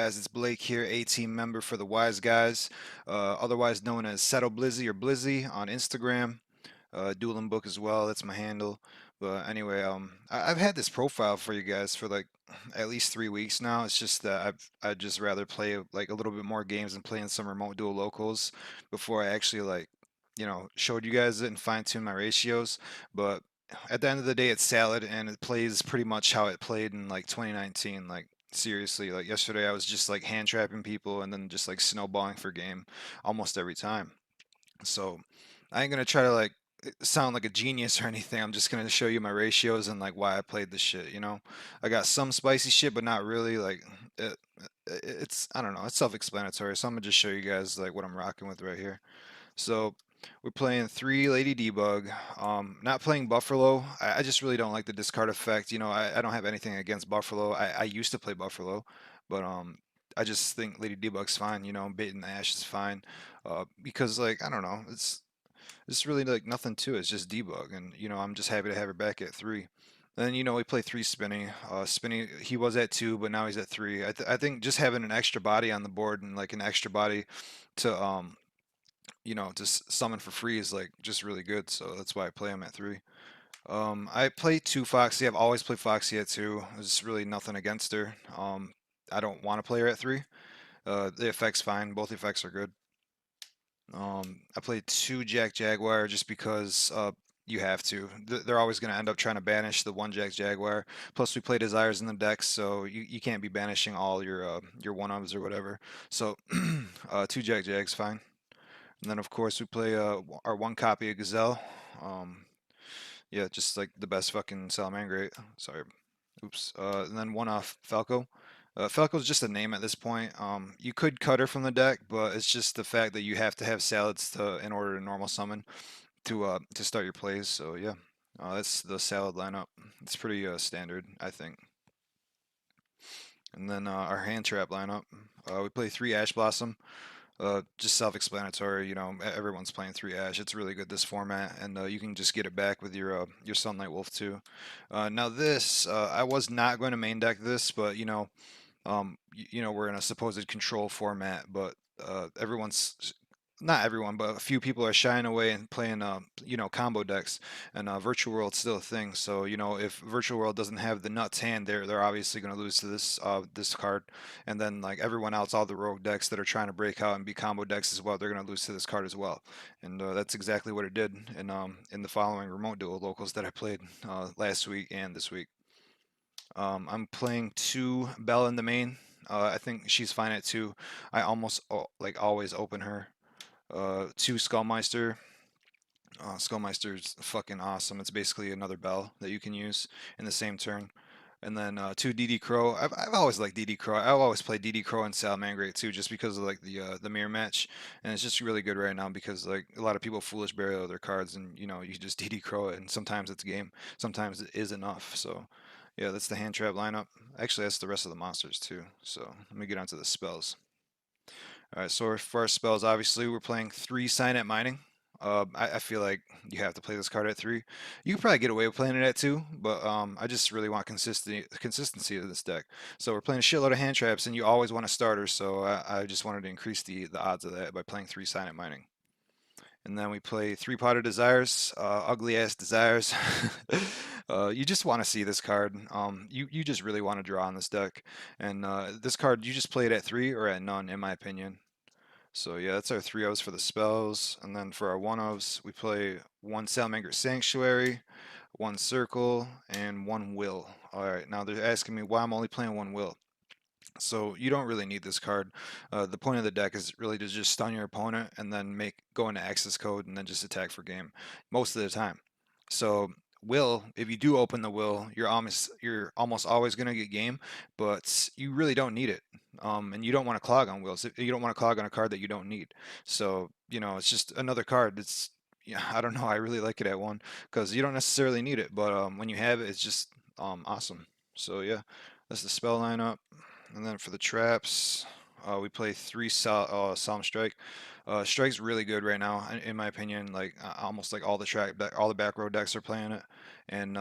guys? It's Blake here, A-Team member for the Wiseguys, otherwise known as Blizzy or Blizzy on Instagram. Dueling Book as well. That's my handle. But anyway, I've had this profile for you guys for like at least 3 weeks now. It's just that I'd just rather play like a little bit more games and play in some remote duel locals before I actually like showed you guys it and fine-tune my ratios. But at the end of the day, it's Salad and it plays pretty much how it played in like 2019. Like seriously, like yesterday I was just like hand trapping people and then just like snowballing for game almost every time. So I ain't gonna try to like sound like a genius or anything. I'm just gonna show you my ratios and like why I played this shit. I got some spicy shit, but not really. Like it, it's I don't know. It's self-explanatory. So I'm gonna just show you guys like what I'm rocking with right here. So we're playing three Lady Debug. Not playing Buffalo. I just really don't like the discard effect. I don't have anything against Buffalo. I used to play Buffalo, but I just think Lady Debug's fine. Bait and Ash is fine. Because like I don't know, it's really like nothing to it. It's just debug, and I'm just happy to have her back at three. Then we play three Spinny. Spinny, he was at two, but now he's at three. I think just having an extra body on the board and like an extra body to summon for free is like just really good. So that's why I play him at three. I play two Foxy. I've always played Foxy at two. There's really nothing against her. I don't want to play her at three. The effect's fine. Both effects are good. I played two Jack Jaguar just because you have to. They're always going to end up trying to banish the one Jack Jaguar. Plus, we play Desires in the deck, so you can't be banishing all your one-ofs or whatever. So, two Jack Jags fine. And then, of course, we play our one copy of Gazelle. Um, yeah, just like the best fucking Salamangreat. Sorry. Oops. And then one off Falco. Falco's just a name at this point. You could cut her from the deck, but it's just the fact that you have to have salads in order to normal summon to start your plays. So yeah, that's the salad lineup. It's pretty standard, I think. And then our hand trap lineup. We play three Ash Blossom. Just self-explanatory. Everyone's playing three Ash. It's really good this format, and you can just get it back with your Sunlight Wolf too. Now this, I was not going to main deck this, but we're in a supposed control format, but everyone's not everyone, but a few people are shying away and playing, combo decks, and Virtual World's still a thing. So, if Virtual World doesn't have the nuts hand, they're obviously going to lose to this card, and then like everyone else, all the rogue decks that are trying to break out and be combo decks as well, they're going to lose to this card as well, and that's exactly what it did in the following remote duel locals that I played last week and this week. I'm playing two Bell in the main. I think she's fine at two. I almost like always open her. Two Skullmeister. Skullmeister's fucking awesome. It's basically another Bell that you can use in the same turn. And then two DD Crow. I've always liked DD Crow. I've always played DD Crow and Salamangreat too, just because of like the mirror match, and it's just really good right now because like a lot of people foolish burial their cards, and you just DD Crow it, and sometimes it's game, sometimes it is enough. So yeah, that's the hand trap lineup. Actually, that's the rest of the monsters too. So let me get onto the spells. All right, so for our spells, obviously we're playing three Sign at Mining. I feel like you have to play this card at three. You can probably get away with playing it at two, but I just really want consistency of this deck. So we're playing a shitload of hand traps, and you always want a starter. So I just wanted to increase the odds of that by playing three Sign at Mining. And then we play three Pot of Desires, ugly ass Desires. You just want to see this card. You just really want to draw on this deck, and this card you just play it at three or at none, in my opinion. So yeah, that's our three O's for the spells, and then for our one O's, we play one Salamander Sanctuary, one Circle, and one Will. All right, now they're asking me why I'm only playing one Will. So you don't really need this card. The point of the deck is really to just stun your opponent and then go into access code and then just attack for game most of the time. So will, if you do open the will, you're almost always gonna get game, but you really don't need it. And you don't want to clog on wills. You don't want to clog on a card that you don't need. So it's just another card. It's yeah, I don't know. I really like it at one because you don't necessarily need it, but when you have it, it's just awesome. So yeah, that's the spell lineup. And then for the traps, we play three Solemn Strike. Strike's really good right now, in my opinion. Like almost like all the back row decks are playing it, and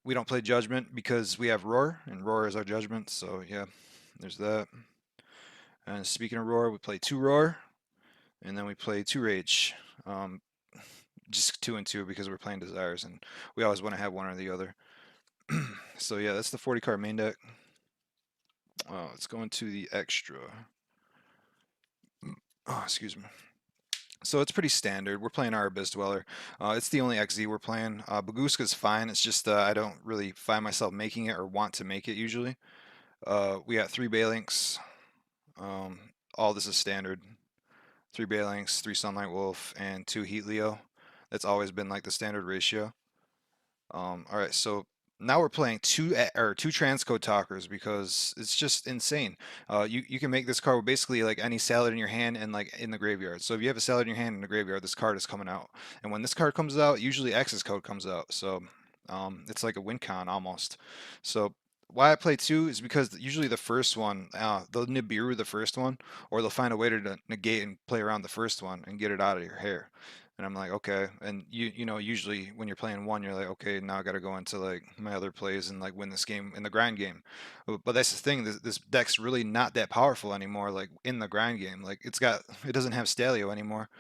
we don't play Judgment because we have Roar, and Roar is our Judgment. So yeah, there's that. And speaking of roar, we play 2 roar, and then we play 2 rage. Um, just 2 and 2 because we're playing desires, and we always want to have one or the other. So yeah, that's the 40 card main deck. Let's go into the extra. Oh, excuse me. So it's pretty standard. We're playing our Abyss Dweller. It's the only XZ we're playing. Baguska's fine. It's just I don't really find myself making it or want to make it usually. We got 3 Balinks. Um, all this is standard. 3 Balinks, 3 Sunlight Wolf, and 2 Heat Leo. That's always been like the standard ratio. All right, so now we're playing two transcode talkers because it's just insane. You can make this card with basically like any salad in your hand and like in the graveyard. So if you have a salad in your hand in the graveyard, this card is coming out. And when this card comes out, usually X's code comes out. So it's like a win con almost. So why I play two is because usually the first one, they'll Nibiru the first one, or they'll find a way to negate and play around the first one and get it out of your hair. And I'm like, okay. And you know, usually when you're playing one, you're like, okay, now I got to go into like my other plays and like win this game in the grind game. But that's the thing. This deck's really not that powerful anymore. Like in the grind game, like it doesn't have Stalio anymore,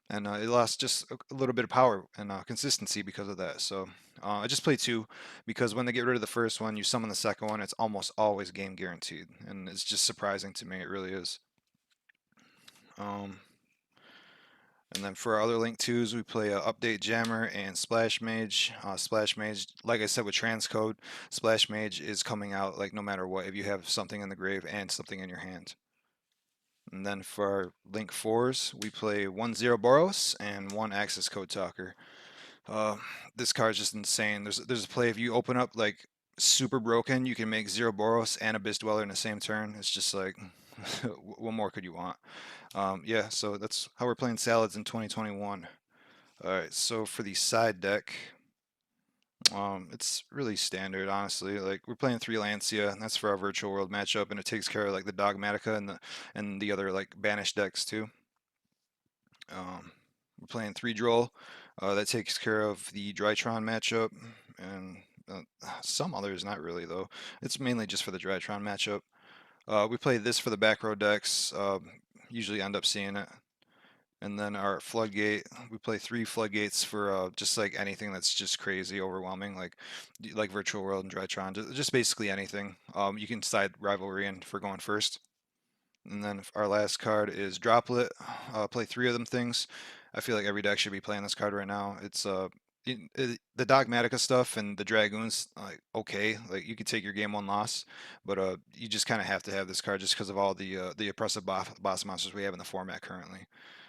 and it lost just a little bit of power and consistency because of that. So I just play two because when they get rid of the first one, you summon the second one. It's almost always game guaranteed, and it's just surprising to me. It really is. Um, And then for our other link twos, we play Update Jammer and Splash Mage. Splash Mage, like I said with Transcode, Splash Mage is coming out like no matter what if you have something in the grave and something in your hand. And then for our link fours, we play 1-0 Boros and 1 Access Code Talker. Uh, this card is just insane. There's a play if you open up like super broken, you can make 0 Boros and Abyss Dweller in the same turn. It's just like, what more could you want? Yeah, so that's how we're playing Salads in 2021. All right, so for the side deck, it's really standard, honestly. Like we're playing 3 Lancia, and that's for our virtual world matchup, and it takes care of like the Dogmatica and the other like banished decks too. We're playing 3 Droll, that takes care of the Drytron matchup, and some others, not really though. It's mainly just for the Drytron matchup. We play this for the back row decks. Usually end up seeing it. And then our floodgate, we play 3 floodgates for just like anything that's just crazy, overwhelming, like Virtual World and Drytron, just basically anything. You can side rivalry in for going first. And then our last card is Droplet. Play 3 of them things. I feel like every deck should be playing this card right now. It's the Dogmatica stuff and the Dragoons, like okay, like you could take your game 1 loss, but you just kind of have to have this card just because of all the oppressive boss monsters we have in the format currently.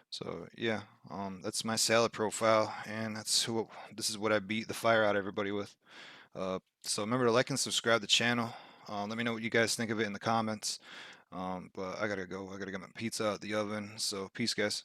So yeah, that's my salad profile, and this is what I beat the fire out of everybody with. So remember to like and subscribe to the channel. Let me know what you guys think of it in the comments. But I gotta go. I gotta get my pizza out the oven. So peace, guys.